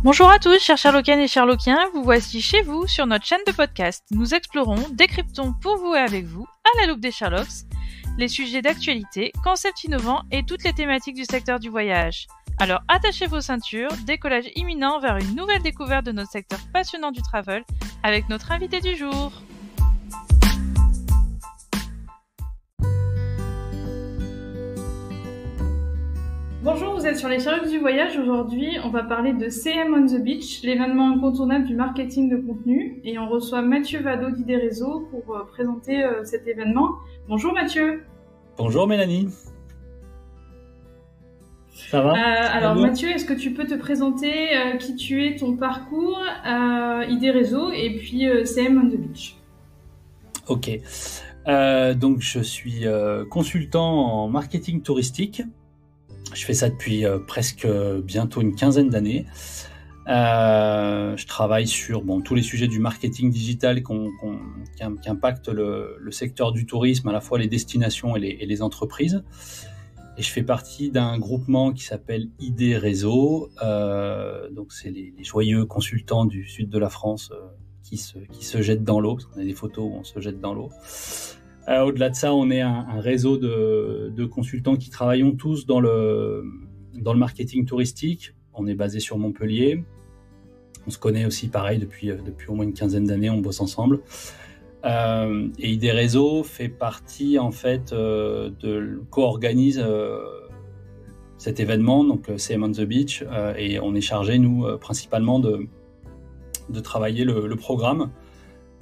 Bonjour à tous, chers Sherlockiennes et Sherlockiens, vous voici chez vous sur notre chaîne de podcast. Nous explorons, décryptons pour vous et avec vous, à la loupe des Sherlocks, les sujets d'actualité, concepts innovants et toutes les thématiques du secteur du voyage. Alors attachez vos ceintures, décollage imminent vers une nouvelle découverte de notre secteur passionnant du travel avec notre invité du jour. Bonjour, vous êtes sur les Sherlocks du voyage. Aujourd'hui, on va parler de CM on the Beach, l'événement incontournable du marketing de contenu. Et on reçoit Mathieu Vado d'Idées Réseau pour présenter cet événement. Bonjour Mathieu. Bonjour Mélanie. Ça va Alors Mathieu, est-ce que tu peux te présenter qui tu es, ton parcours, Idées Réseau et puis CM on the Beach? Ok. Donc je suis consultant en marketing touristique. Je fais ça depuis presque bientôt une quinzaine d'années. Je travaille sur tous les sujets du marketing digital qui impactent le secteur du tourisme, à la fois les destinations et les entreprises. Et je fais partie d'un groupement qui s'appelle Idées Réseau. Donc c'est les joyeux consultants du sud de la France qui se jettent dans l'eau, parce qu'on a des photos où on se jette dans l'eau. Au-delà de ça, on est un réseau de consultants qui travaillons tous dans le marketing touristique. On est basé sur Montpellier. On se connaît aussi pareil depuis au moins une quinzaine d'années, on bosse ensemble. Et Idées Réseau fait partie en fait co-organise cet événement, donc CM on the Beach, et on est chargé nous principalement de travailler le programme.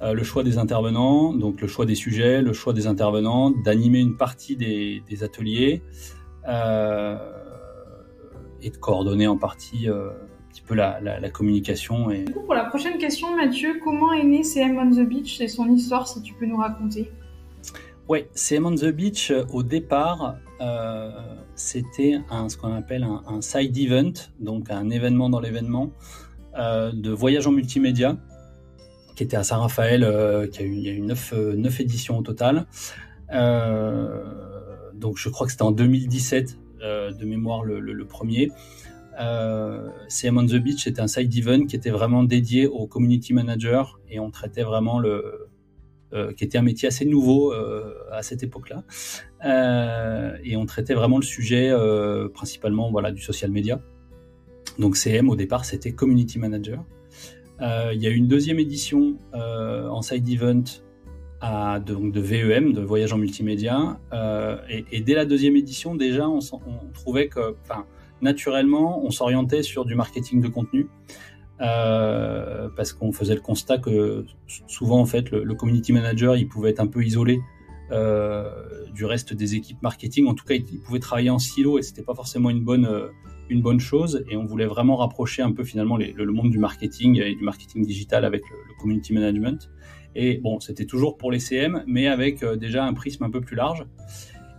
Le choix des intervenants, donc le choix des sujets, le choix des intervenants, d'animer une partie des ateliers et de coordonner en partie un petit peu la communication. Et... Du coup, pour la prochaine question, Mathieu, comment est né CM on the Beach et son histoire, si tu peux nous raconter? Oui, CM on the Beach, au départ, c'était ce qu'on appelle un side event, donc un événement dans l'événement, de voyage en multimédia, qui était à Saint-Raphaël, il y a eu 9 éditions au total. Donc je crois que c'était en 2017, de mémoire le premier. CM on the Beach, c'était un side event qui était vraiment dédié aux community managers, et on traitait vraiment qui était un métier assez nouveau à cette époque-là. Et on traitait vraiment le sujet principalement du social media. Donc CM au départ, c'était community manager. Il y a eu une deuxième édition en side event de VEM, de voyage en multimédia, et dès la deuxième édition déjà on trouvait que naturellement on s'orientait sur du marketing de contenu, parce qu'on faisait le constat que souvent en fait le community manager il pouvait être un peu isolé du reste des équipes marketing. En tout cas il pouvait travailler en silo et c'était pas forcément une bonne chose, et on voulait vraiment rapprocher un peu finalement le monde du marketing et du marketing digital avec le community management. Et c'était toujours pour les CM, mais avec déjà un prisme un peu plus large.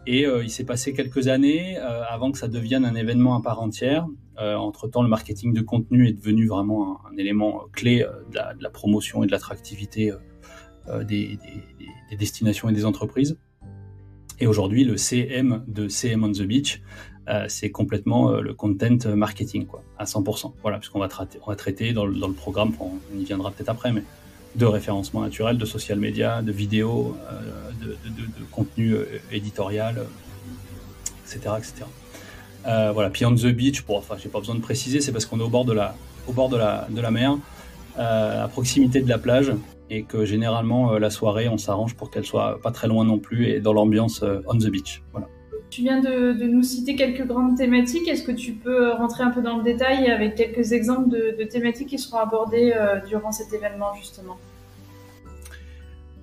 Et il s'est passé quelques années avant que ça devienne un événement à part entière. Entre-temps, le marketing de contenu est devenu vraiment un élément clé de la promotion et de l'attractivité des destinations et des entreprises. Et aujourd'hui, le CM de CM on the Beach, c'est complètement le content marketing, à 100%. Voilà, puisqu'on va traiter dans le programme, on y viendra peut-être après, mais de référencement naturel, de social media, de vidéos, de contenu éditorial, etc. Voilà. Puis on the beach, j'ai pas besoin de préciser, c'est parce qu'on est au bord de la mer, à proximité de la plage, et que généralement la soirée, on s'arrange pour qu'elle soit pas très loin non plus et dans l'ambiance on the beach. Voilà. Tu viens de nous citer quelques grandes thématiques. Est-ce que tu peux rentrer un peu dans le détail avec quelques exemples de thématiques qui seront abordées durant cet événement, justement?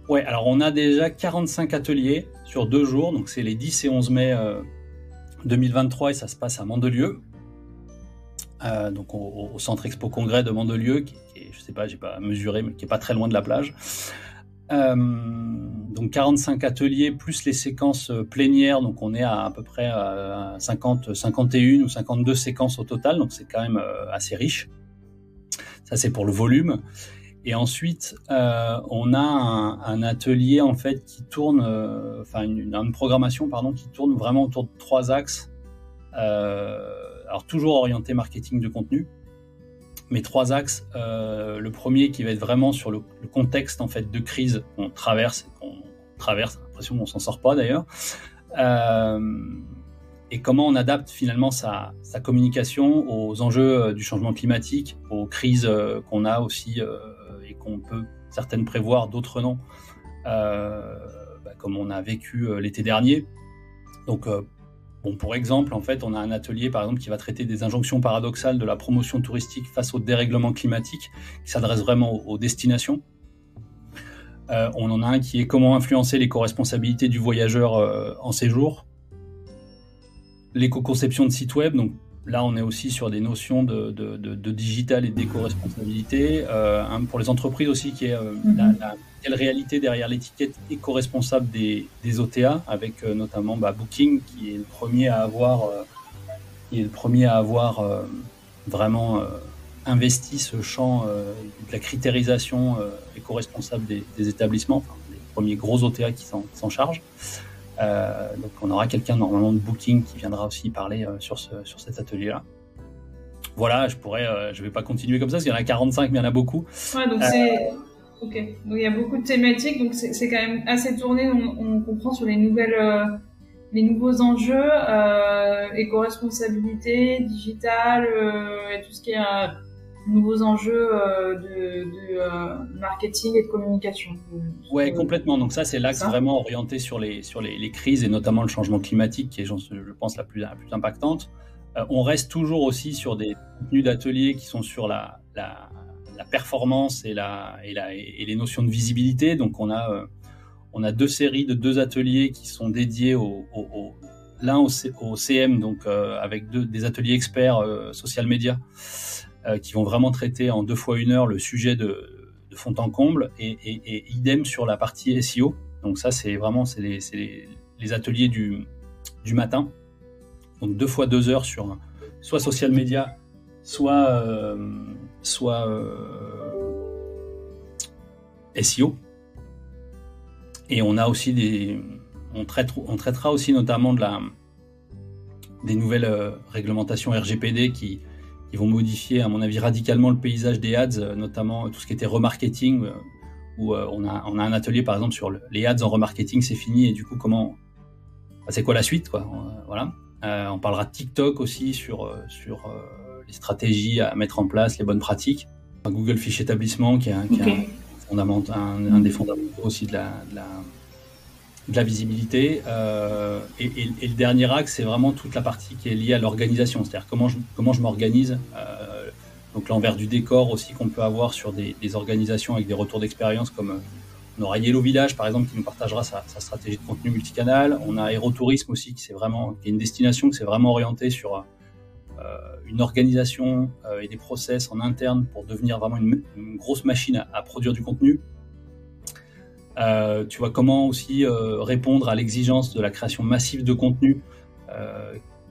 Ouais, alors on a déjà 45 ateliers sur 2 jours, donc c'est les 10 et 11 mai 2023, et ça se passe à Mandelieu, donc au Centre Expo Congrès de Mandelieu, qui est, je sais pas, j'ai pas mesuré, mais qui est pas très loin de la plage. Donc 45 ateliers plus les séquences plénières, donc on est à peu près à 51 ou 52 séquences au total, donc c'est quand même assez riche. Ça c'est pour le volume. Et ensuite on a un atelier en fait qui tourne, une programmation qui tourne vraiment autour de 3 axes. Alors toujours orienté marketing de contenu, mes 3 axes. Le premier qui va être vraiment sur le contexte en fait de crise qu'on traverse, j'ai l'impression qu'on s'en sort pas d'ailleurs, et comment on adapte finalement sa communication aux enjeux du changement climatique, aux crises qu'on a aussi et qu'on peut certaines prévoir, d'autres non, comme on a vécu l'été dernier. Donc pour exemple, en fait, on a un atelier, par exemple, qui va traiter des injonctions paradoxales de la promotion touristique face au dérèglement climatique, qui s'adresse vraiment aux destinations. On en a un qui est comment influencer l'éco-responsabilité du voyageur en séjour. L'éco-conception de sites web, donc là, on est aussi sur des notions de digital et d'éco-responsabilité. Pour les entreprises aussi, qui est quelle réalité derrière l'étiquette éco-responsable des OTA, avec notamment Booking, qui est le premier à avoir, vraiment investi ce champ de la critérisation éco-responsable des établissements, enfin, les premiers gros OTA qui s'en chargent. Donc on aura quelqu'un normalement de Booking qui viendra aussi parler sur cet atelier-là. Voilà, je vais pas continuer comme ça, parce qu'il y en a 45, mais il y en a beaucoup. Ouais, donc ok. Donc il y a beaucoup de thématiques, donc c'est quand même assez tourné. On comprend sur les nouveaux enjeux, éco-responsabilité, digital, et tout ce qui est nouveaux enjeux de marketing et de communication. Ouais, complètement. Donc ça, c'est l'axe vraiment orienté sur les crises, et notamment le changement climatique, qui est, je pense, la plus impactante. On reste toujours aussi sur des contenus d'ateliers qui sont sur la performance et les notions de visibilité. Donc on a 2 séries de 2 ateliers qui sont dédiés l'un au CM, donc avec des ateliers experts social media, qui vont vraiment traiter en 2 fois 1 heure le sujet de fond en comble, et idem sur la partie SEO. Donc ça, c'est les ateliers du matin. Donc 2 fois 2 heures sur soit social media, soit SEO. Et on a aussi on traitera aussi notamment des nouvelles réglementations RGPD qui vont modifier, à mon avis, radicalement le paysage des ads, notamment tout ce qui était remarketing, où on a un atelier, par exemple, sur les ads en remarketing, c'est fini, et du coup, c'est quoi la suite, quoi. Voilà. On parlera de TikTok aussi sur les stratégies à mettre en place, les bonnes pratiques. Google Fiche Établissement, qui est un des fondamentaux aussi de la visibilité. Et le dernier axe, c'est vraiment toute la partie qui est liée à l'organisation, c'est-à-dire comment je m'organise. Donc l'envers du décor aussi qu'on peut avoir sur des organisations avec des retours d'expérience, comme on aura Yellow Village, par exemple, qui nous partagera sa stratégie de contenu multicanal. On a Aérotourisme aussi, qui est une destination qui s'est vraiment orientée sur une organisation et des process en interne pour devenir vraiment une grosse machine à produire du contenu. Tu vois, comment aussi répondre à l'exigence de la création massive de contenu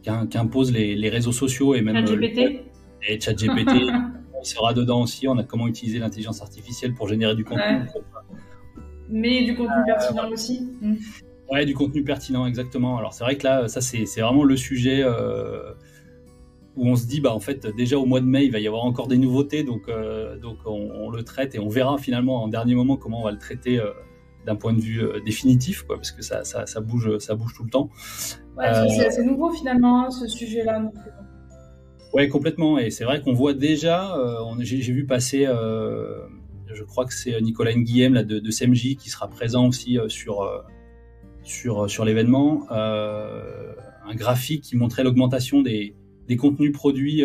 qu'imposent les réseaux sociaux, et même ChatGPT. On sera dedans aussi. On a comment utiliser l'intelligence artificielle pour générer du contenu. Ouais. Mais du contenu pertinent aussi. Ouais, du contenu pertinent, exactement. Alors c'est vrai que là, ça c'est vraiment le sujet où on se dit, en fait, déjà au mois de mai, il va y avoir encore des nouveautés, donc on le traite, et on verra finalement en dernier moment comment on va le traiter d'un point de vue définitif, quoi, parce que ça bouge tout le temps. Ouais, c'est assez nouveau finalement, ce sujet-là. Donc... Ouais, complètement. Et c'est vrai qu'on voit déjà, j'ai vu passer, je crois que c'est Nicolas Nguyen là, de CMJ, qui sera présent aussi sur l'événement, un graphique qui montrait l'augmentation des contenus produits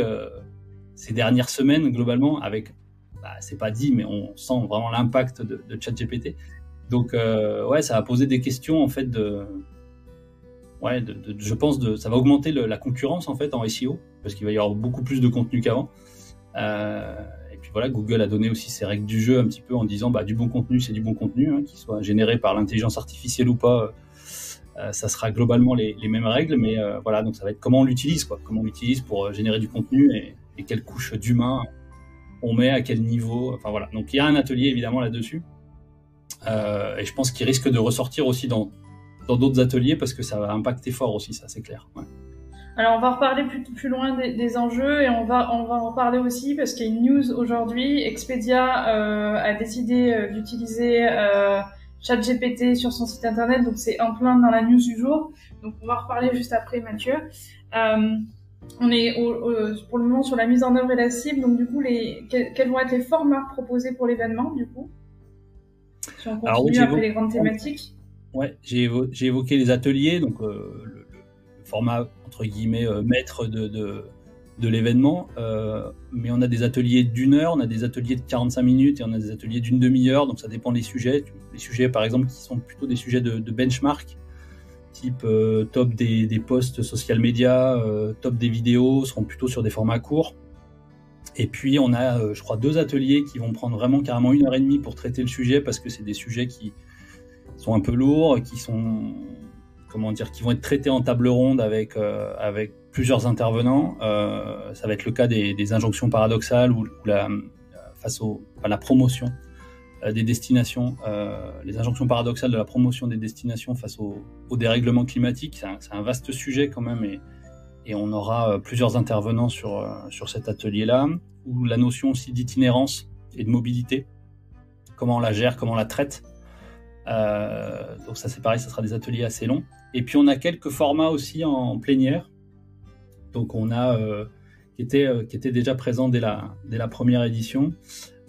ces dernières semaines, globalement, avec, c'est pas dit, mais on sent vraiment l'impact de ChatGPT. Donc, ça va poser des questions, en fait, je pense ça va augmenter la concurrence, en fait, en SEO, parce qu'il va y avoir beaucoup plus de contenu qu'avant. Et puis voilà, Google a donné aussi ses règles du jeu un petit peu en disant, du bon contenu, c'est du bon contenu, qu'il soit généré par l'intelligence artificielle ou pas. Ça sera globalement les mêmes règles, mais voilà, donc ça va être comment on l'utilise, comment on l'utilise pour générer du contenu, et quelle couche d'humain on met, à quel niveau. Enfin voilà, donc il y a un atelier évidemment là-dessus, et je pense qu'il risque de ressortir aussi dans d'autres ateliers, parce que ça va impacter fort aussi, ça c'est clair. Ouais. Alors, on va reparler plus loin des enjeux et on va en reparler aussi parce qu'il y a une news aujourd'hui. Expedia a décidé d'utiliser ChatGPT sur son site internet, donc c'est en plein dans la news du jour. Donc, on va reparler juste après, Mathieu. On est pour le moment sur la mise en œuvre et la cible. Donc, du coup, quels vont être les formats proposés pour l'événement, du coup? Si on continue après les grandes thématiques. Ouais, j'ai évoqué les ateliers, donc le format entre guillemets maître de l'événement, mais on a des ateliers d'1 heure, on a des ateliers de 45 minutes et on a des ateliers d'une demi-heure, donc ça dépend des sujets. Les sujets par exemple qui sont plutôt des sujets de benchmark, type top des posts social media, top des vidéos, seront plutôt sur des formats courts. Et puis on a, je crois, 2 ateliers qui vont prendre vraiment carrément 1 heure et demie pour traiter le sujet, parce que c'est des sujets qui sont un peu lourds, qui sont, comment dire, qui vont être traités en table ronde avec plusieurs intervenants. Ça va être le cas des injonctions paradoxales ou face à la promotion des destinations, les injonctions paradoxales de la promotion des destinations face au dérèglement climatique. C'est un vaste sujet quand même, et on aura plusieurs intervenants sur cet atelier-là, où la notion aussi d'itinérance et de mobilité, comment on la gère, comment on la traite. Donc ça c'est pareil, ça sera des ateliers assez longs. Et puis on a quelques formats aussi en plénière. Donc on a qui étaient déjà présents dès la première édition.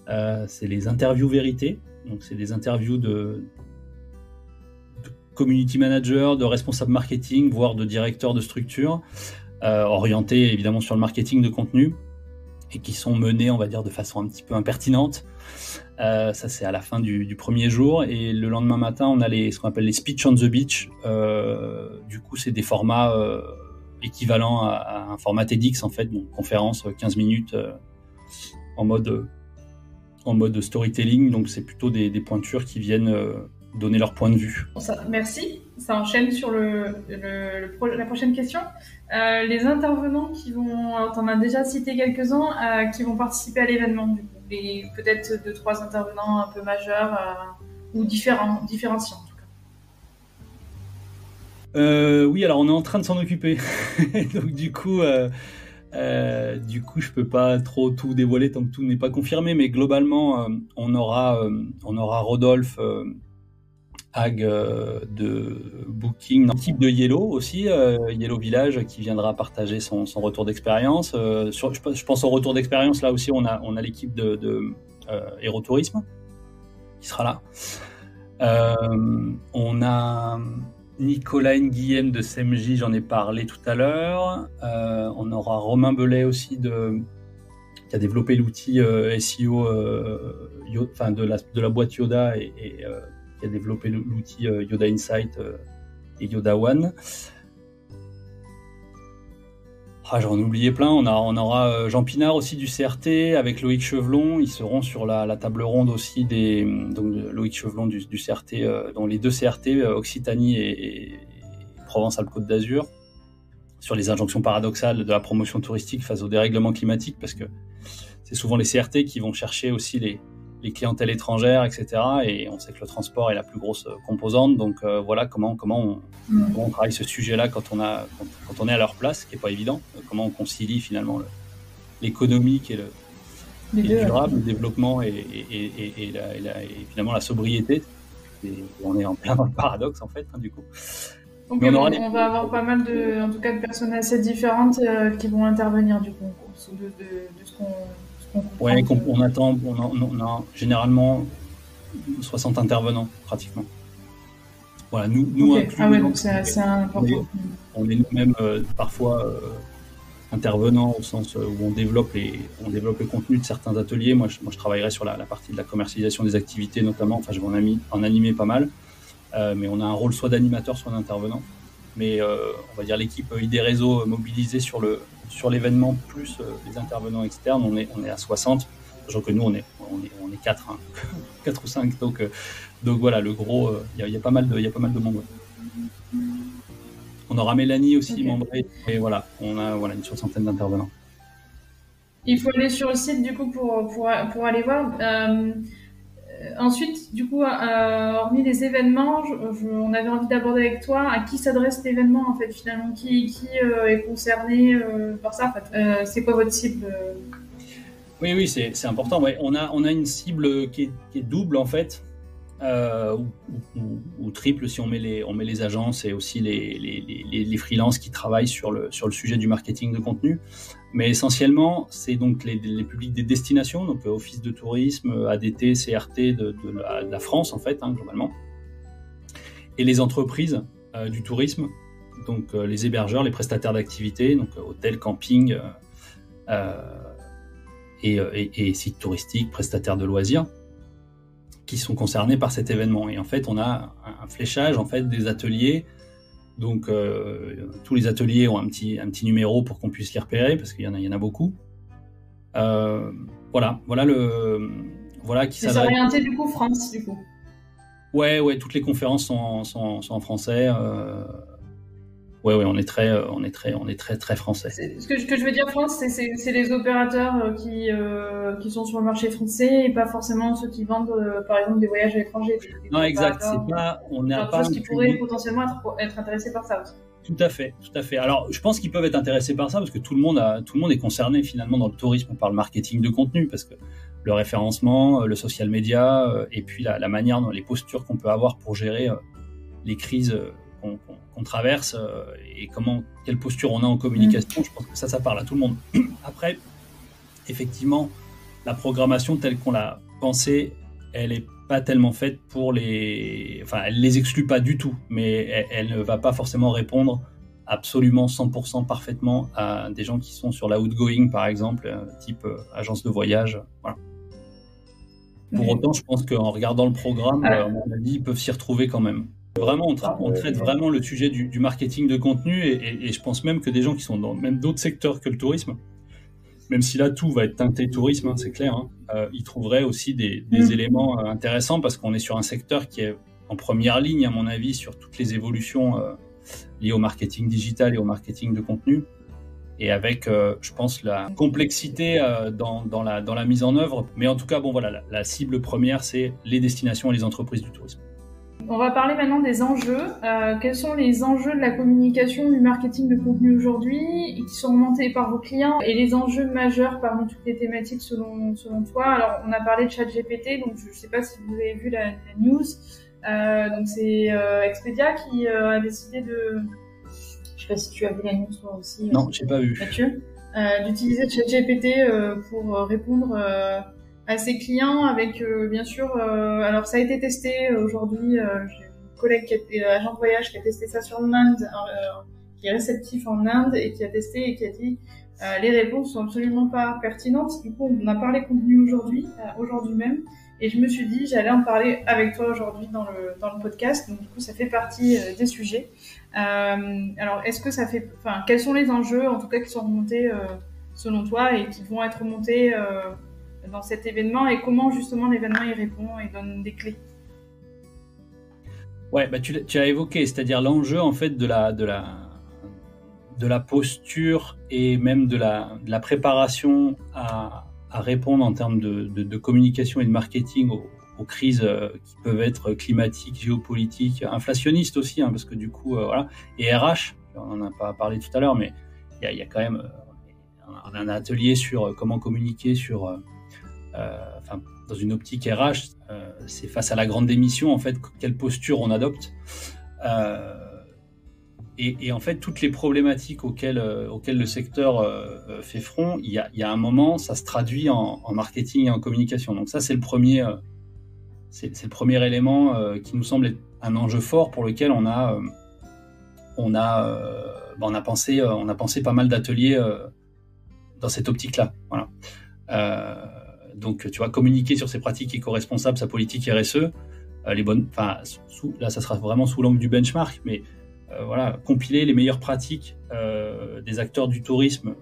C'est les interviews vérité. Donc c'est des interviews de community managers, de responsables marketing, voire de directeurs de structure, orientés évidemment sur le marketing de contenu, et qui sont menés, on va dire, de façon un petit peu impertinente. Ça c'est à la fin du premier jour, et le lendemain matin on a ce qu'on appelle les speech on the beach. Du coup c'est des formats équivalents à un format TEDx en fait, donc conférence 15 minutes en mode storytelling. Donc c'est plutôt des pointures qui viennent donner leur point de vue. Merci, ça enchaîne sur la prochaine question. Les intervenants qui vont, alors t'en as déjà cité quelques-uns, qui vont participer à l'événement, du coup. Et peut-être 2-3 intervenants un peu majeurs ou différenciants en tout cas. Oui, alors on est en train de s'en occuper. Donc du coup, je peux pas trop tout dévoiler tant que tout n'est pas confirmé, mais globalement, on aura Rodolphe Hague de Booking, un type de Yellow aussi, Yellow Village, qui viendra partager son retour d'expérience. Je pense au retour d'expérience, là aussi on a l'équipe de Aérotourisme qui sera là. On a Nicolas Nguyen de SMJ, j'en ai parlé tout à l'heure. On aura Romain Belay aussi qui a développé l'outil SEO de la boîte Yoda et qui a développé l'outil Yoda Insight et Yoda One. J'en ai oublié plein. On aura Jean Pinard aussi du CRT avec Loïc Chevelon. Ils seront sur la table ronde aussi donc Loïc Chevelon du CRT, dont les 2 CRT, Occitanie et Provence-Alpes-Côte d'Azur, sur les injonctions paradoxales de la promotion touristique face au dérèglement climatique, parce que c'est souvent les CRT qui vont chercher aussi les clientèles étrangères, etc. Et on sait que le transport est la plus grosse composante. Donc voilà comment on travaille ce sujet-là quand on est à leur place, ce qui n'est pas évident. Comment on concilie finalement l'économique et le durable, le développement et finalement la sobriété. Et on est en plein dans le paradoxe en fait, du coup. Donc on va avoir pas mal de personnes assez différentes qui vont intervenir du coup, de ce qu'on... Ouais, on a généralement 60 intervenants pratiquement. Voilà, nous okay. Ah ouais, donc c'est assez important. On est nous-mêmes parfois intervenants au sens où on développe le contenu de certains ateliers. Moi, je travaillerai sur la partie de la commercialisation des activités notamment. Enfin, je vais en animer pas mal, mais on a un rôle soit d'animateur, soit d'intervenant. Mais on va dire l'équipe ID Réseau mobilisée sur l'événement plus les intervenants externes, on est à 60, sachant que nous on est 4, 4 ou 5, donc voilà, le gros, il y a pas mal de membres. On aura Mélanie aussi, membrée, et voilà, on a une soixantaine d'intervenants. Il faut aller sur le site du coup pour aller voir. Ensuite, du coup, hormis les événements, on avait envie d'aborder avec toi à qui s'adresse l'événement en fait finalement, qui est concerné par ça. En fait. C'est quoi votre cible Oui, c'est important. Ouais. On a une cible qui est double en fait, ou triple si on met les agences et aussi les freelances qui travaillent sur le sujet du marketing de contenu. Mais essentiellement, c'est donc les publics des destinations, donc Office de tourisme, ADT, CRT de la France en fait, globalement, et les entreprises du tourisme, donc les hébergeurs, les prestataires d'activités, donc hôtels, camping et sites touristiques, prestataires de loisirs, qui sont concernés par cet événement. Et en fait, on a un fléchage en fait des ateliers. Donc, tous les ateliers ont un petit numéro pour qu'on puisse les repérer, parce qu'il y en a beaucoup. Voilà qui s'adresse. C'est orienté du coup France, du coup. Ouais, toutes les conférences sont en français. On est très français. Ce que je veux dire, France, c'est les opérateurs qui sont sur le marché français et pas forcément ceux qui vendent, par exemple, des voyages à l'étranger. Non, exact. C'est pas, on n'a pas. Qui pourraient potentiellement être intéressés par ça aussi. Tout à fait. Alors, je pense qu'ils peuvent être intéressés par ça parce que tout le monde est concerné finalement dans le tourisme par le marketing de contenu, parce que le référencement, le social media, et puis la manière, les postures qu'on peut avoir pour gérer les crises qu'on traverse et quelle posture on a en communication. Je pense que ça parle à tout le monde. Après, effectivement, la programmation telle qu'on l'a pensée, elle n'est pas tellement faite elle les exclut pas du tout, mais elle ne va pas forcément répondre absolument 100% parfaitement à des gens qui sont sur la outgoing, par exemple, type agence de voyage. Voilà. Pour autant, je pense qu'en regardant le programme, à mon avis, ils peuvent s'y retrouver quand même. Vraiment, on traite vraiment le sujet du marketing de contenu et je pense même que des gens qui sont dans même d'autres secteurs que le tourisme, même si là tout va être teinté tourisme, c'est clair, ils trouveraient aussi des éléments intéressants, parce qu'on est sur un secteur qui est en première ligne, à mon avis, sur toutes les évolutions liées au marketing digital et au marketing de contenu, et avec, je pense, la complexité dans la mise en œuvre. Mais en tout cas, la cible première, c'est les destinations et les entreprises du tourisme. On va parler maintenant des enjeux. Quels sont les enjeux de la communication, du marketing de contenu aujourd'hui, et qui sont remontés par vos clients, et les enjeux majeurs parmi toutes les thématiques selon toi? Alors, on a parlé de ChatGPT, donc je ne sais pas si vous avez vu la news. Donc c'est Expedia qui a décidé de... Je ne sais pas si tu as vu la news toi aussi. Non, j'ai pas vu. Mathieu, d'utiliser ChatGPT pour répondre à ses clients avec bien sûr alors ça a été testé aujourd'hui, j'ai une collègue qui est agent de voyage qui a testé ça sur l'Inde, qui est réceptif en Inde et qui a testé et qui a dit les réponses sont absolument pas pertinentes. Du coup, on a parlé contenu aujourd'hui même, et je me suis dit j'allais en parler avec toi aujourd'hui dans le podcast. Donc du coup, ça fait partie des sujets. Alors est-ce que quels sont les enjeux en tout cas qui sont remontés selon toi et qui vont être remontés dans cet événement, et comment justement l'événement y répond et donne des clés? Ouais, tu as évoqué, c'est-à-dire l'enjeu en fait de la posture et même de la préparation à répondre en termes de communication et de marketing aux crises qui peuvent être climatiques, géopolitiques, inflationnistes aussi, parce que du coup, et RH, on n'en a pas parlé tout à l'heure, mais il y a quand même un atelier sur comment communiquer dans une optique RH, c'est face à la grande démission, en fait, quelle posture on adopte. Et en fait, toutes les problématiques auxquelles le secteur fait front, il y a un moment, ça se traduit en marketing et en communication. Donc ça, c'est le premier élément qui nous semble être un enjeu fort, pour lequel on a pensé pas mal d'ateliers dans cette optique-là. Voilà. Donc, tu vois, communiquer sur ses pratiques éco-responsables, sa politique RSE, là, ça sera vraiment sous l'angle du benchmark, mais compiler les meilleures pratiques des acteurs du tourisme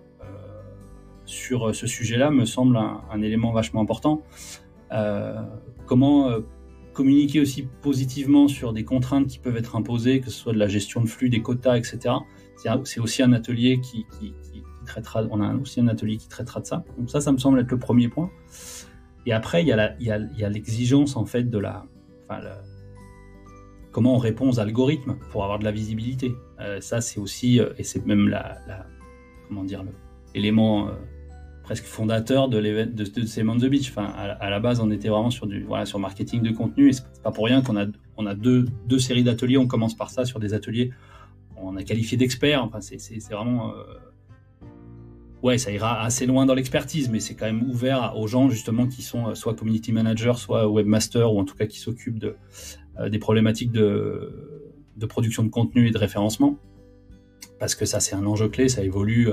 sur ce sujet-là me semble un élément vachement important. Comment communiquer aussi positivement sur des contraintes qui peuvent être imposées, que ce soit de la gestion de flux, des quotas, etc. C'est aussi un atelier qui traitera. On a aussi un atelier qui traitera de ça. Donc ça me semble être le premier point. Et après, il y a l'exigence en fait de comment on répond aux algorithmes pour avoir de la visibilité. Ça, c'est aussi, et c'est même l'élément presque fondateur de Same on the Beach. Enfin, à la base, on était vraiment sur sur marketing de contenu, et c'est pas pour rien qu'on a deux séries d'ateliers. On commence par ça, sur des ateliers on a qualifié d'experts. Enfin, c'est vraiment ça ira assez loin dans l'expertise, mais c'est quand même ouvert aux gens justement qui sont soit community managers, soit webmasters, ou en tout cas qui s'occupent des problématiques de production de contenu et de référencement, parce que ça, c'est un enjeu clé, ça évolue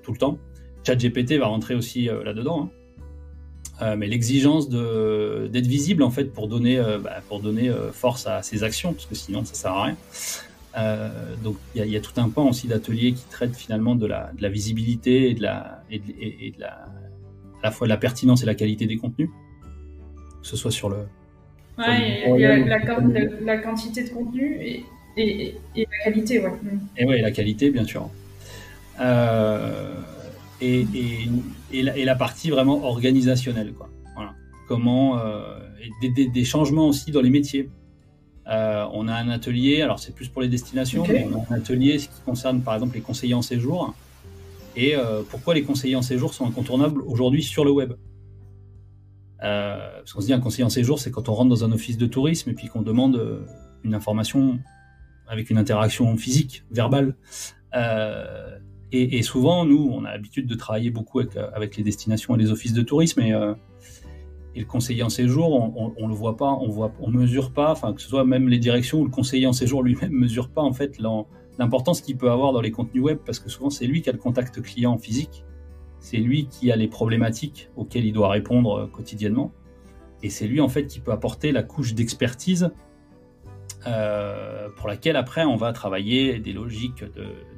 tout le temps. ChatGPT va rentrer aussi là-dedans, mais l'exigence d'être visible en fait pour donner force à ses actions, parce que sinon ça sert à rien. Donc il y a tout un pan aussi d'ateliers qui traitent finalement de la visibilité et à la fois de la pertinence et la qualité des contenus, que ce soit sur le... il y a la quantité de contenu et la qualité, ouais. Et la qualité, bien sûr. Et la partie vraiment organisationnelle, quoi. Voilà. Comment des changements aussi dans les métiers. On a un atelier, alors c'est plus pour les destinations, mais on a un atelier qui concerne par exemple les conseillers en séjour, et pourquoi les conseillers en séjour sont incontournables aujourd'hui sur le web. Parce qu'on se dit, un conseiller en séjour, c'est quand on rentre dans un office de tourisme et puis qu'on demande une information avec une interaction physique, verbale. Et souvent, nous, on a l'habitude de travailler beaucoup avec les destinations et les offices de tourisme, et le conseiller en séjour, on le voit pas, on mesure pas, enfin que ce soit même les directions ou le conseiller en séjour lui-même mesure pas en fait l'importance qu'il peut avoir dans les contenus web, parce que souvent c'est lui qui a le contact client physique, c'est lui qui a les problématiques auxquelles il doit répondre quotidiennement, et c'est lui en fait qui peut apporter la couche d'expertise pour laquelle après on va travailler des logiques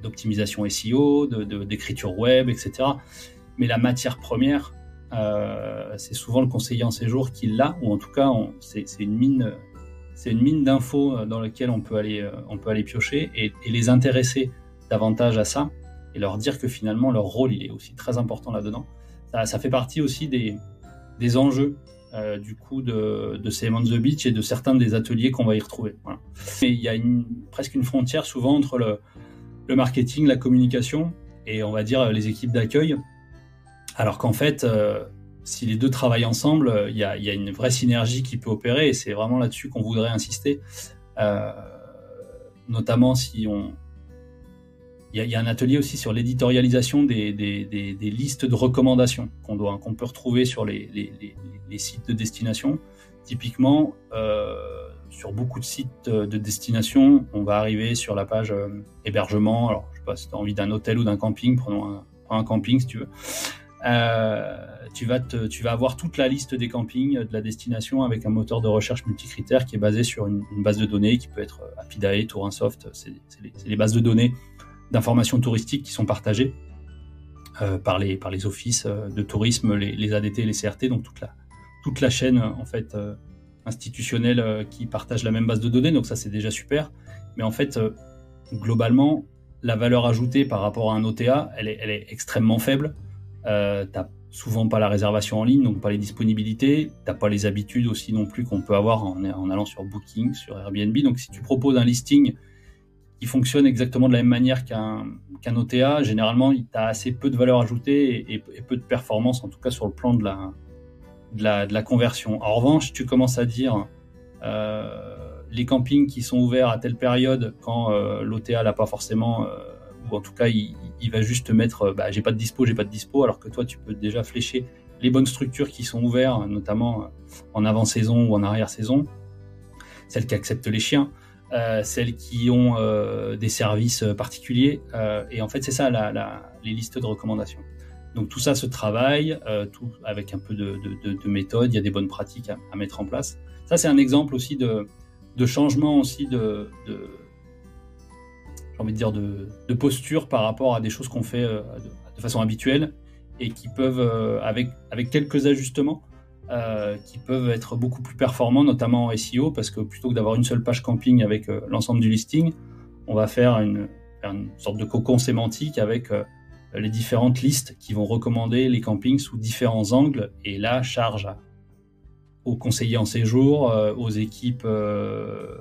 d'optimisation SEO, d'écriture web, etc. Mais la matière première, c'est souvent le conseiller en séjour qui l'a, ou en tout cas c'est une mine d'infos dans laquelle on peut aller piocher et les intéresser davantage à ça, et leur dire que finalement leur rôle il est aussi très important là-dedans. Ça fait partie aussi des enjeux du coup de Same on the Beach et de certains des ateliers qu'on va y retrouver. Voilà. Et il y a presque une frontière souvent entre le marketing, la communication et on va dire les équipes d'accueil, alors qu'en fait si les deux travaillent ensemble, il y a une vraie synergie qui peut opérer, et c'est vraiment là-dessus qu'on voudrait insister, notamment si il y a un atelier aussi sur l'éditorialisation des listes de recommandations qu'on peut retrouver sur les sites de destination. Typiquement, sur beaucoup de sites de destination, on va arriver sur la page hébergement. Alors, je sais pas si tu as envie d'un hôtel ou d'un camping, prenons un camping si tu veux. Tu vas avoir toute la liste des campings de la destination avec un moteur de recherche multicritères qui est basé sur une base de données qui peut être Apidae, Tourinsoft. C'est les bases de données d'informations touristiques qui sont partagées par les offices de tourisme, les ADT, les CRT, donc toute la chaîne en fait institutionnelle qui partage la même base de données. Donc ça, c'est déjà super. Mais en fait, globalement, la valeur ajoutée par rapport à un OTA, elle est extrêmement faible. T'as souvent pas la réservation en ligne, donc pas les disponibilités. T'as pas les habitudes aussi non plus qu'on peut avoir en allant sur Booking, sur Airbnb. Donc si tu proposes un listing qui fonctionne exactement de la même manière qu'un OTA, généralement, tu as assez peu de valeur ajoutée et peu de performance, en tout cas sur le plan de la conversion. En revanche, tu commences à dire les campings qui sont ouverts à telle période quand l'OTA l'a pas forcément, ou en tout cas, il va juste mettre j'ai pas de dispo, alors que toi, tu peux déjà flécher les bonnes structures qui sont ouvertes, notamment en avant-saison ou en arrière-saison, celles qui acceptent les chiens, celles qui ont des services particuliers, et en fait c'est ça les listes de recommandations. Donc tout ça se travaille, tout avec un peu de méthode, il y a des bonnes pratiques à mettre en place. Ça c'est un exemple aussi de changement aussi j'ai envie de dire de posture par rapport à des choses qu'on fait de façon habituelle et qui peuvent avec quelques ajustements qui peuvent être beaucoup plus performants, notamment en SEO, parce que plutôt que d'avoir une seule page camping avec l'ensemble du listing, on va faire une sorte de cocon sémantique avec les différentes listes qui vont recommander les campings sous différents angles, et là, charge aux conseillers en séjour, aux équipes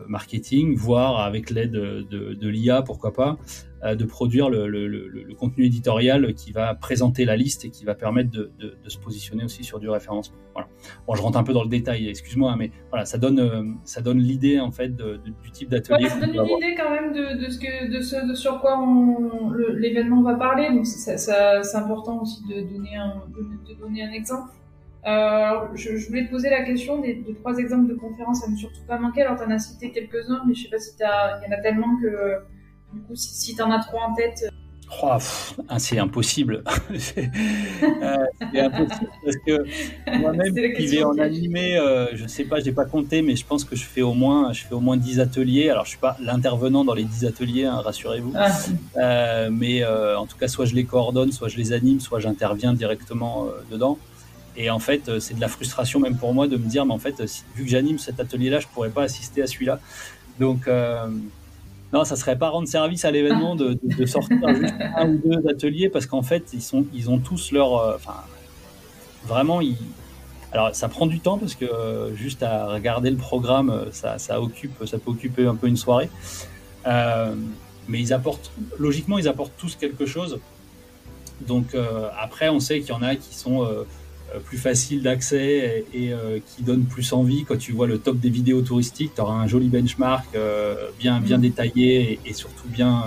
marketing, voire avec l'aide de l'IA, pourquoi pas, de produire le contenu éditorial qui va présenter la liste et qui va permettre de se positionner aussi sur du référencement. Voilà. Bon, je rentre un peu dans le détail, excuse-moi, mais voilà, ça donne l'idée en fait du type d'atelier. Ouais, ça donne une idée quand même de ce sur quoi l'événement va parler. Donc c'est important aussi de donner un exemple. Je voulais te poser la question de 3 exemples de conférences à ne surtout pas manquer. Alors, t'en as cité quelques-uns, mais je sais pas si il y en a tellement que, du coup, si t'en as 3 en tête. Oh, c'est impossible. C'est impossible parce que moi-même, qui vais en animer, je sais pas, j'ai pas compté, mais je pense que je fais au moins 10 ateliers. Alors, je suis pas l'intervenant dans les 10 ateliers, hein, rassurez-vous. Mais en tout cas, soit je les coordonne, soit je les anime, soit j'interviens directement dedans. Et en fait, c'est de la frustration même pour moi de me dire, mais en fait, vu que j'anime cet atelier-là, je pourrais pas assister à celui-là. Donc, non, ça serait pas rendre service à l'événement de sortir juste 1 ou 2 ateliers, parce qu'en fait, ils ont tous leur, vraiment, alors ça prend du temps parce que juste à regarder le programme, ça peut occuper un peu une soirée. Mais logiquement, ils apportent tous quelque chose. Donc après, on sait qu'il y en a qui sont plus facile d'accès et qui donne plus envie. Quand tu vois le top des vidéos touristiques, tu auras un joli benchmark bien détaillé et surtout bien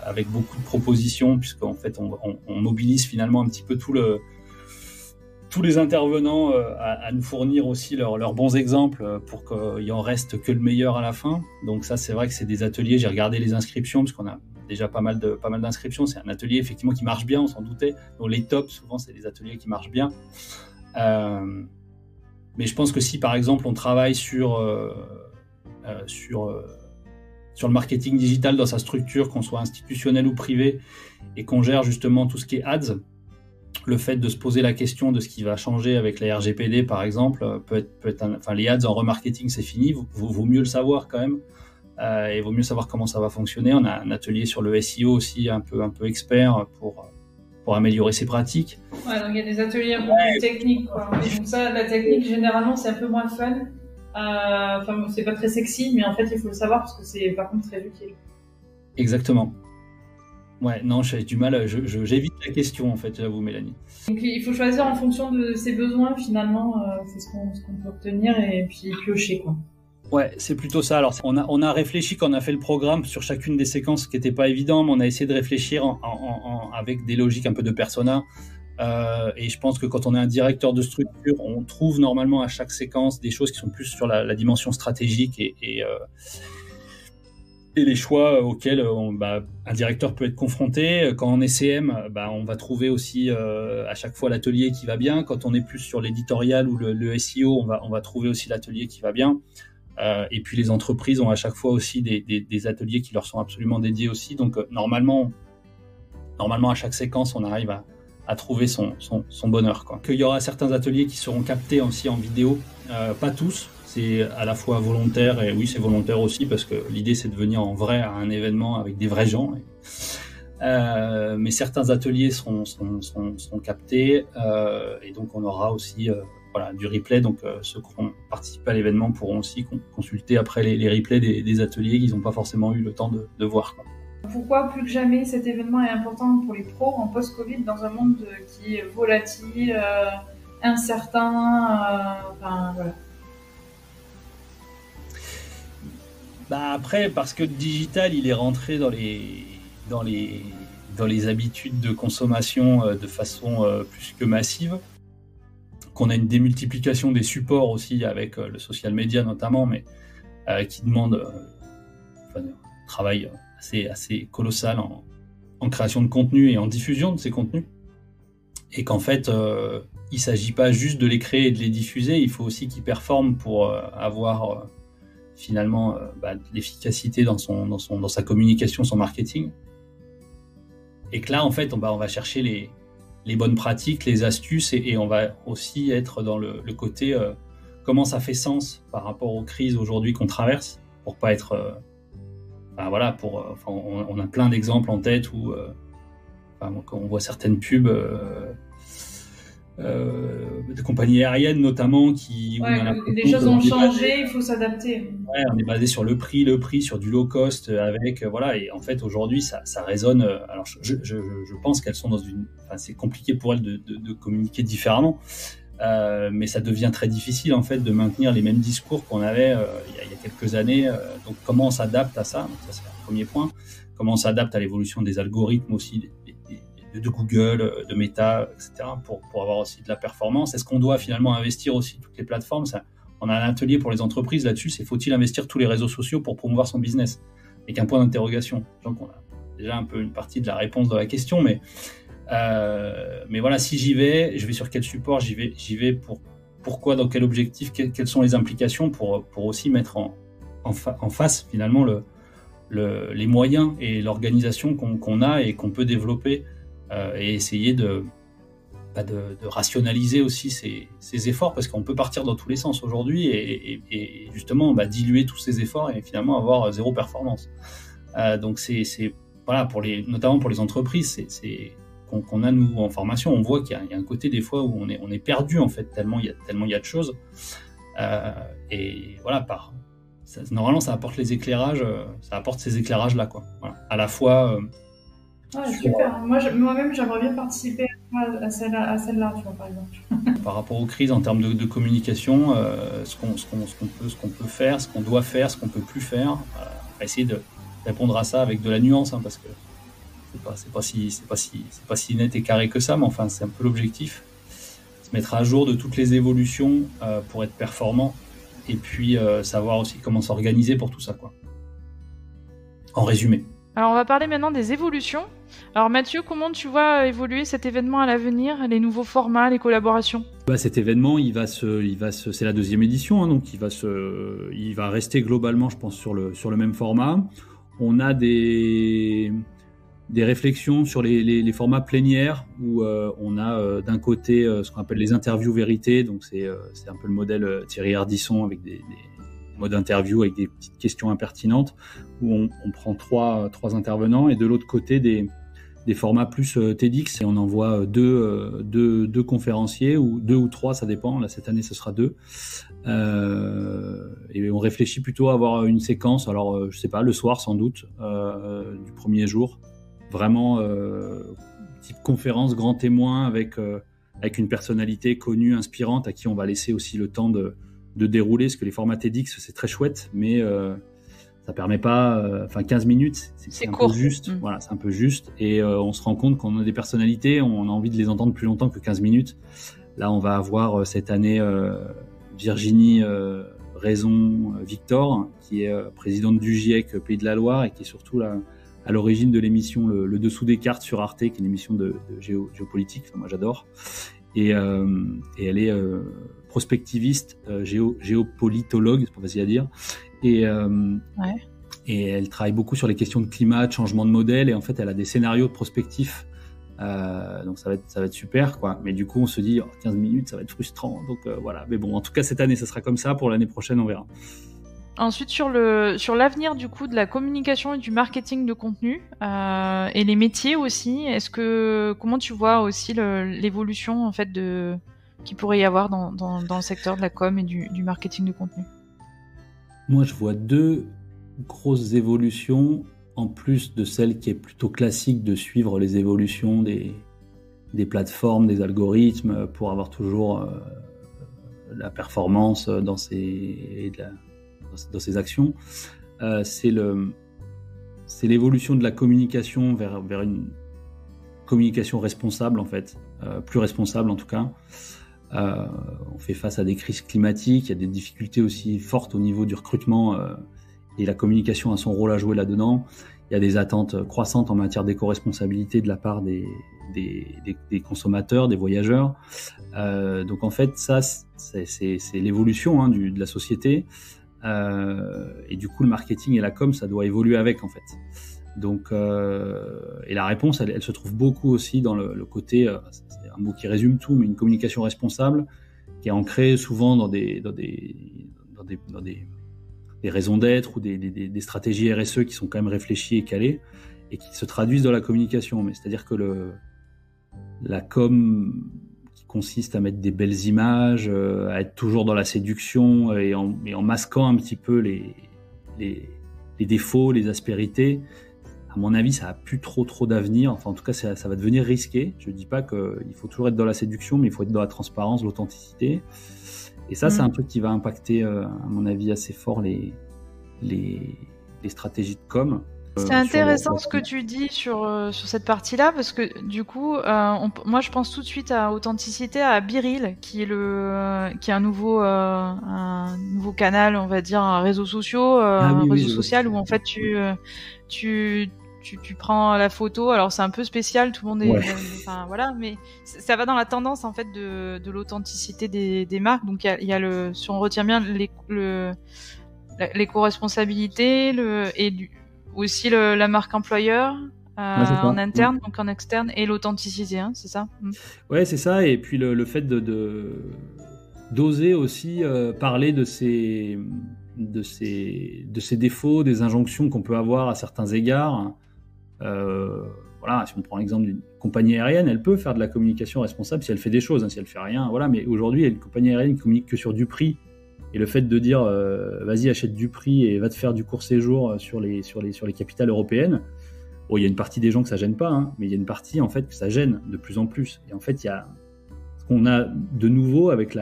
avec beaucoup de propositions, puisqu'en fait on mobilise finalement un petit peu tous les intervenants à nous fournir aussi leurs bons exemples pour qu'il en reste que le meilleur à la fin. Donc ça, c'est vrai que c'est des ateliers, j'ai regardé les inscriptions parce qu'on a déjà pas mal d'inscriptions. C'est un atelier effectivement qui marche bien, on s'en doutait. Donc les tops, souvent, c'est des ateliers qui marchent bien. Mais je pense que si, par exemple, on travaille sur le marketing digital dans sa structure, qu'on soit institutionnel ou privé, et qu'on gère justement tout ce qui est ads, le fait de se poser la question de ce qui va changer avec la RGPD, par exemple, peut être les ads en remarketing, c'est fini. Vaut mieux le savoir quand même. Et vaut mieux savoir comment ça va fonctionner. On a un atelier sur le SEO aussi, un peu expert pour améliorer ses pratiques. Ouais, donc il y a des ateliers un peu plus techniques, quoi. Et donc ça, la technique, généralement, c'est un peu moins fun. C'est pas très sexy, mais en fait, il faut le savoir parce que c'est par contre très utile. Exactement. Ouais, non, j'ai du mal, j'évite la question, en fait, j'avoue, Mélanie. Donc il faut choisir en fonction de ses besoins, finalement, c'est ce qu'on peut obtenir et puis piocher, quoi. Ouais, c'est plutôt ça. Alors, on a réfléchi quand on a fait le programme sur chacune des séquences, qui n'était pas évident, mais on a essayé de réfléchir avec des logiques un peu de persona. Et je pense que quand on est un directeur de structure, on trouve normalement à chaque séquence des choses qui sont plus sur la dimension stratégique et les choix auxquels un directeur peut être confronté. Quand on est CM, on va trouver aussi à chaque fois l'atelier qui va bien. Quand on est plus sur l'éditorial ou le SEO, on va trouver aussi l'atelier qui va bien. Et puis les entreprises ont à chaque fois aussi des ateliers qui leur sont absolument dédiés aussi. Donc normalement à chaque séquence, on arrive à trouver son bonheur, quoi. Qu'il y aura certains ateliers qui seront captés aussi en vidéo, pas tous. C'est à la fois volontaire et oui, c'est volontaire aussi parce que l'idée c'est de venir en vrai à un événement avec des vrais gens. Mais certains ateliers seront captés et donc on aura aussi du replay. Donc ceux qui ont participé à l'événement pourront aussi consulter après les replays des ateliers qu'ils n'ont pas forcément eu le temps de voir, quoi. Pourquoi plus que jamais cet événement est important pour les pros en post-Covid dans un monde qui est volatile, incertain, voilà. Après, parce que le digital, il est rentré dans les habitudes de consommation de façon plus que massive, qu'on a une démultiplication des supports aussi avec le social media notamment, mais qui demande un travail assez colossal en création de contenu et en diffusion de ces contenus, et qu'en fait, il ne s'agit pas juste de les créer et de les diffuser, il faut aussi qu'ils performent pour avoir finalement l'efficacité dans sa communication, son marketing. Et que là, en fait, on va chercher les bonnes pratiques, les astuces, et on va aussi être dans le côté comment ça fait sens par rapport aux crises aujourd'hui qu'on traverse, pour pas être... on a plein d'exemples en tête où quand on voit certaines pubs de compagnies aériennes notamment où les choses ont changé, il faut s'adapter. Ouais, on est basé sur le prix sur du low cost avec voilà, et en fait aujourd'hui ça résonne. Alors je pense qu'elles sont dans c'est compliqué pour elles de communiquer différemment. Mais ça devient très difficile en fait de maintenir les mêmes discours qu'on avait il y a quelques années. Donc comment on s'adapte à ça? Donc ça c'est un premier point. Comment on s'adapte à l'évolution des algorithmes aussi de Google, de Meta, etc. pour avoir aussi de la performance. Est-ce qu'on doit finalement investir aussi toutes les plateformes? On a un atelier pour les entreprises là-dessus. C'est faut-il investir tous les réseaux sociaux pour promouvoir son business? Avec un point d'interrogation. Donc on a déjà un peu une partie de la réponse de la question, mais voilà, si j'y vais, je vais sur quel support j'y vais pourquoi, dans quel objectif, quelles sont les implications pour aussi mettre en face finalement les moyens et l'organisation qu'on a et qu'on peut développer et essayer de rationaliser aussi ces efforts, parce qu'on peut partir dans tous les sens aujourd'hui et justement diluer tous ces efforts et finalement avoir zéro performance. Donc c'est voilà, notamment pour les entreprises, qu'on a nous en formation, on voit qu'il y a un côté des fois où on est perdu en fait, tellement il y a de choses. Et voilà, normalement ça apporte ces éclairages là quoi. Voilà. À la fois. Super. Moi-même j'aimerais bien participer à celle-là, tu vois, par exemple. Par rapport aux crises en termes de communication, ce qu'on peut faire, ce qu'on doit faire, ce qu'on peut plus faire, essayer de répondre à ça avec de la nuance, parce que c'est pas si net et carré que ça, mais enfin c'est un peu l'objectif. Se mettre à jour de toutes les évolutions pour être performant, et puis savoir aussi comment s'organiser pour tout ça, quoi. En résumé. Alors on va parler maintenant des évolutions. Alors Mathieu, comment tu vois évoluer cet événement à l'avenir, les nouveaux formats, les collaborations? Cet événement, c'est la 2e édition, donc il va rester globalement, je pense, sur le même format. On a des réflexions sur les formats plénières où on a d'un côté ce qu'on appelle les interviews vérités, donc c'est un peu le modèle Thierry Ardisson avec des modes interview avec des petites questions impertinentes où on prend trois intervenants, et de l'autre côté des formats plus TEDx, et on envoie deux conférenciers, ou 2 ou 3, ça dépend. Là cette année ce sera 2. Et on réfléchit plutôt à avoir une séquence, alors je sais pas, le soir sans doute, du premier jour, vraiment type conférence grand témoin avec une personnalité connue, inspirante, à qui on va laisser aussi le temps de dérouler, parce que les formats TEDx c'est très chouette, mais ça permet pas, 15 minutes c'est un court. peu juste. Voilà, c'est un peu juste, et on se rend compte qu'on a des personnalités, on a envie de les entendre plus longtemps que 15 minutes. Là on va avoir cette année Virginie Raison-Victor, qui est présidente du GIEC Pays de la Loire, et qui est surtout à l'origine de l'émission le Dessous des cartes sur Arte, qui est une émission de géopolitique. Enfin, moi j'adore, et elle est prospectiviste, géopolitologue, c'est pas facile à dire, et elle travaille beaucoup sur les questions de climat, de changement de modèle, et en fait elle a des scénarios de prospectif. Donc ça va être super, quoi. Mais du coup on se dit 15 minutes ça va être frustrant, donc voilà. Mais bon, en tout cas cette année ça sera comme ça, pour l'année prochaine on verra. Ensuite sur l'avenir du coup de la communication et du marketing de contenu et les métiers aussi, comment tu vois aussi l'évolution en fait qu'il pourrait y avoir dans le secteur de la com et du marketing de contenu? Moi je vois 2 grosses évolutions, en plus de celle qui est plutôt classique de suivre les évolutions des plateformes, des algorithmes, pour avoir toujours la performance dans ses actions. C'est l'évolution de la communication vers une communication responsable, en fait, plus responsable en tout cas. On fait face à des crises climatiques, il y a des difficultés aussi fortes au niveau du recrutement, et la communication a son rôle à jouer là-dedans. Il y a des attentes croissantes en matière d'éco-responsabilité de la part des consommateurs, des voyageurs. Donc en fait, ça, c'est l'évolution de la société. Et du coup, le marketing et la com, ça doit évoluer avec, en fait. Donc, et la réponse, elle se trouve beaucoup aussi dans le côté, c'est un mot qui résume tout, mais une communication responsable qui est ancrée souvent dans des raisons d'être, ou des stratégies RSE qui sont quand même réfléchies et calées. et qui se traduisent dans la communication. Mais c'est-à-dire que la com qui consiste à mettre des belles images, à être toujours dans la séduction et en masquant un petit peu les défauts, les aspérités, à mon avis, ça n'a plus trop d'avenir. Enfin, en tout cas, ça va devenir risqué. Je ne dis pas qu'il faut toujours être dans la séduction, mais il faut être dans la transparence, l'authenticité. Et ça, c'est un truc qui va impacter, à mon avis, assez fort les stratégies de com. C'est intéressant ce que tu dis sur cette partie-là, parce que du coup, moi je pense tout de suite à authenticité, à Biril, qui est un nouveau canal, on va dire, un réseau social, où en fait tu prends la photo. Alors c'est un peu spécial, tout le monde est, enfin voilà, mais ça va dans la tendance en fait de l'authenticité des marques. Donc il y a si on retient bien l'éco-responsabilité, aussi la marque employeur en interne, donc en externe, et l'authenticité, c'est ça. Ouais, c'est ça. Et puis le fait d'oser aussi parler de ces défauts, des injonctions qu'on peut avoir à certains égards. Voilà, si on prend l'exemple d'une compagnie aérienne, elle peut faire de la communication responsable si elle fait des choses, si elle fait rien. Voilà, mais aujourd'hui, il y a une compagnie aérienne qui communique que sur du prix. Et le fait de dire vas-y, achète du prix et va te faire du court séjour sur les capitales européennes, bon, il y a une partie des gens que ça gêne pas, mais il y a une partie en fait que ça gêne de plus en plus. Et en fait, il y a ce qu'on a de nouveau avec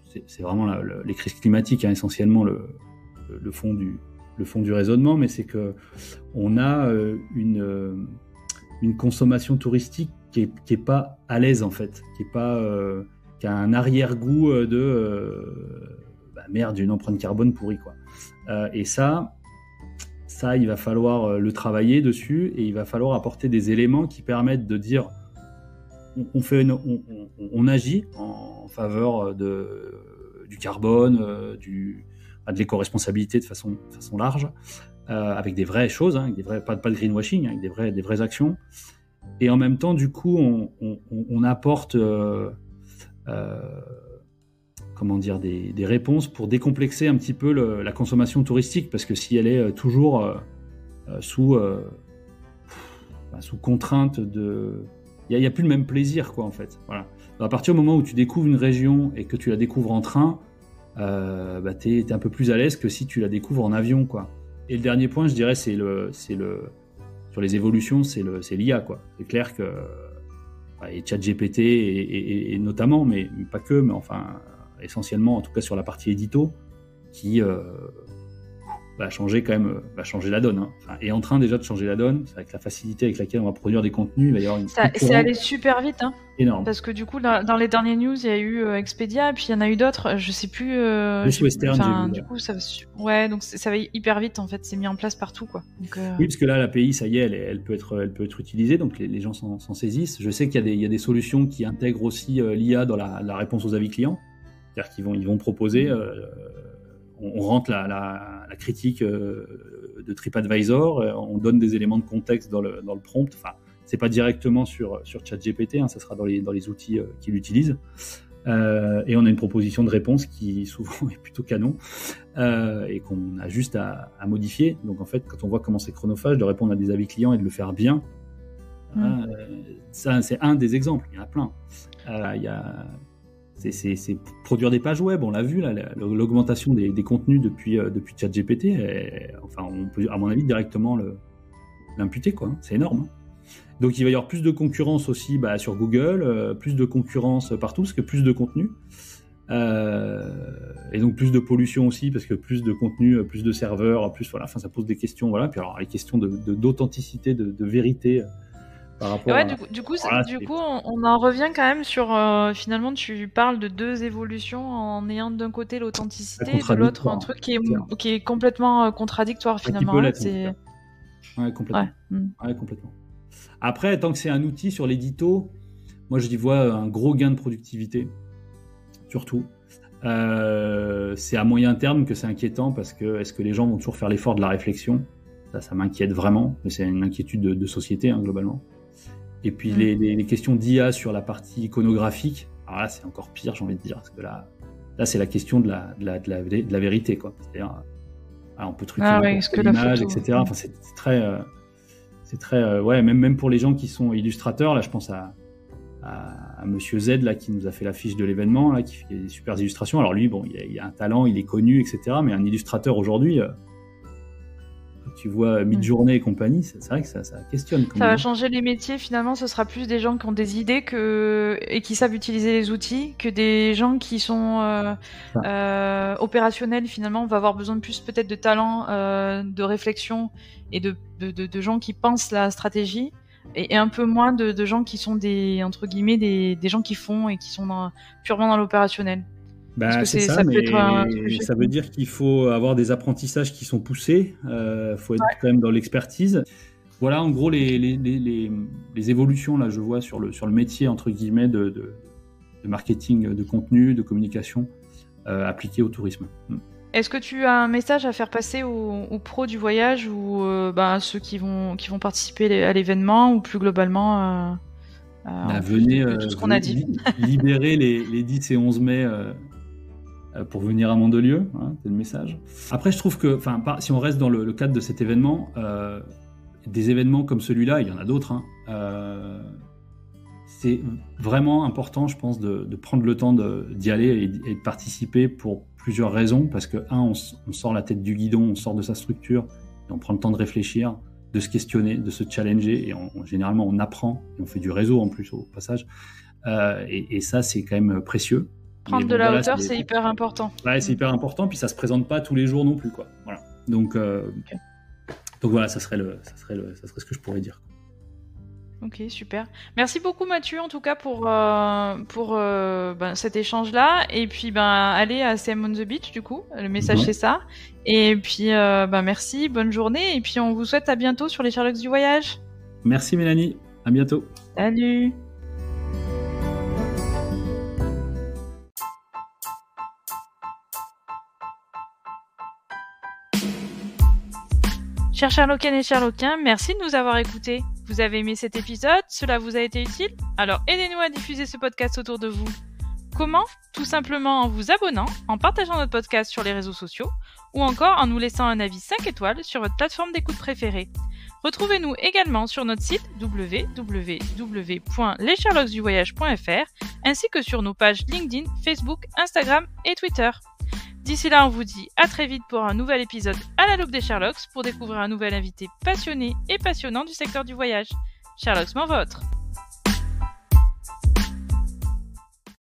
c'est vraiment les crises climatiques, essentiellement le fond du raisonnement, mais c'est que on a une consommation touristique qui est pas à l'aise en fait, qui a un arrière-goût merde, une empreinte carbone pourrie, quoi. Et ça, il va falloir le travailler dessus, et il va falloir apporter des éléments qui permettent de dire on agit en faveur du carbone, de l'éco-responsabilité de façon large, avec des vraies choses, pas de greenwashing, avec des vraies actions. Et en même temps, du coup, on apporte des réponses pour décomplexer un petit peu la consommation touristique, parce que si elle est toujours sous contrainte il n'y a plus le même plaisir, quoi, en fait. Voilà. Alors, à partir du moment où tu découvres une région et que tu la découvres en train, t'es un peu plus à l'aise que si tu la découvres en avion, quoi. Et le dernier point, je dirais, c'est sur les évolutions, c'est l'IA, quoi. C'est clair que et ChatGPT et notamment, mais pas que, mais enfin essentiellement, en tout cas sur la partie édito, qui va changer la donne. Est en train déjà de changer la donne, avec la facilité avec laquelle on va produire des contenus. D'ailleurs, c'est allé super vite, énorme. Parce que du coup, dans les dernières news, il y a eu Expedia, et puis il y en a eu d'autres, je sais plus. Western, du coup, donc ça va hyper vite en fait, c'est mis en place partout, quoi. Donc, Oui, parce que là, l'API, ça y est, elle peut être utilisée, donc les gens s'en saisissent. Je sais qu'il y a des solutions qui intègrent aussi l'IA dans la réponse aux avis clients. C'est-à-dire qu'ils vont proposer, on rentre la critique de TripAdvisor, on donne des éléments de contexte dans le prompt. Enfin, c'est pas directement sur ChatGPT, ça sera dans les outils qu'il utilise. Et on a une proposition de réponse qui souvent est plutôt canon et qu'on a juste à modifier. Donc en fait, quand on voit comment c'est chronophage de répondre à des avis clients et de le faire bien, ça c'est un des exemples. Il y en a plein. C'est produire des pages web, on l'a vu là, l'augmentation des contenus depuis ChatGPT. Enfin, on peut, à mon avis, directement l'imputer, quoi. C'est énorme. Donc, il va y avoir plus de concurrence aussi sur Google, plus de concurrence partout, parce que plus de contenu. Et donc, plus de pollution aussi, parce que plus de contenu, plus de serveurs, voilà. Enfin, ça pose des questions, voilà. Puis alors, les questions d'authenticité, de vérité. Du coup, on en revient quand même sur finalement tu parles de deux évolutions en ayant d'un côté l'authenticité et de l'autre un truc qui est complètement contradictoire finalement. Complètement. Ouais, complètement. Après, tant que c'est un outil sur l'édito, moi je y vois un gros gain de productivité, surtout. C'est à moyen terme que c'est inquiétant, parce que est-ce que les gens vont toujours faire l'effort de la réflexion ? Ça m'inquiète vraiment, mais c'est une inquiétude de société, globalement. Et puis les questions d'IA sur la partie iconographique, alors là c'est encore pire, j'ai envie de dire, parce que là c'est la question de la vérité, quoi. C'est-à-dire, on peut truquer l'image, etc. Enfin, c'est C'est très, même pour les gens qui sont illustrateurs. Là, je pense à Monsieur Z là qui nous a fait l'affiche de l'événement, là qui fait des super illustrations. Alors lui, bon, il a un talent, il est connu, etc. Mais un illustrateur aujourd'hui, tu vois Midjourney et compagnie, c'est vrai que ça questionne. Ça va changer les métiers. Finalement, ce sera plus des gens qui ont des idées et qui savent utiliser les outils que des gens qui sont opérationnels. Finalement, on va avoir besoin de plus peut-être de talent, de réflexion et de gens qui pensent la stratégie. Et un peu moins de gens qui sont entre guillemets des gens qui font et qui sont purement dans l'opérationnel. Parce que ça veut dire qu'il faut avoir des apprentissages qui sont poussés, faut être quand même dans l'expertise. Voilà en gros les évolutions là, je vois sur le métier entre guillemets de marketing de contenu, de communication appliqué au tourisme. Est-ce que tu as un message à faire passer aux pros du voyage ou ceux qui vont participer à l'événement ou plus globalement venez tout ce qu'on a dit. Libérer les 10 et 11 mai pour venir à Mandelieu, hein, c'est le message. Après, je trouve que si on reste dans le cadre de cet événement, des événements comme celui-là, il y en a d'autres, hein, c'est vraiment important, je pense, de prendre le temps d'y aller et de participer pour plusieurs raisons, parce que on sort la tête du guidon, on sort de sa structure, et on prend le temps de réfléchir, de se questionner, de se challenger, et généralement on apprend, et on fait du réseau en plus au passage, et ça c'est quand même précieux. Prendre de la hauteur, c'est hyper important. Ouais, c'est hyper important, puis ça se présente pas tous les jours non plus, quoi. Voilà. Donc voilà, ça serait ce que je pourrais dire. Ok, super. Merci beaucoup Mathieu en tout cas pour cet échange-là. Et puis allez à CM on the Beach du coup, le message c'est ça. Et puis merci, bonne journée. Et puis on vous souhaite à bientôt sur les Sherlocks du voyage. Merci Mélanie, à bientôt. Salut. Chers Sherlockiennes et Sherlockiens, merci de nous avoir écoutés. Vous avez aimé cet épisode? Cela vous a été utile? Alors aidez-nous à diffuser ce podcast autour de vous. Comment? Tout simplement en vous abonnant, en partageant notre podcast sur les réseaux sociaux, ou encore en nous laissant un avis 5 étoiles sur votre plateforme d'écoute préférée. Retrouvez-nous également sur notre site www.lessherlocksduvoyage.fr ainsi que sur nos pages LinkedIn, Facebook, Instagram et Twitter. D'ici là, on vous dit à très vite pour un nouvel épisode à la loupe des Sherlocks pour découvrir un nouvel invité passionné et passionnant du secteur du voyage. Sherlocks m'en votre.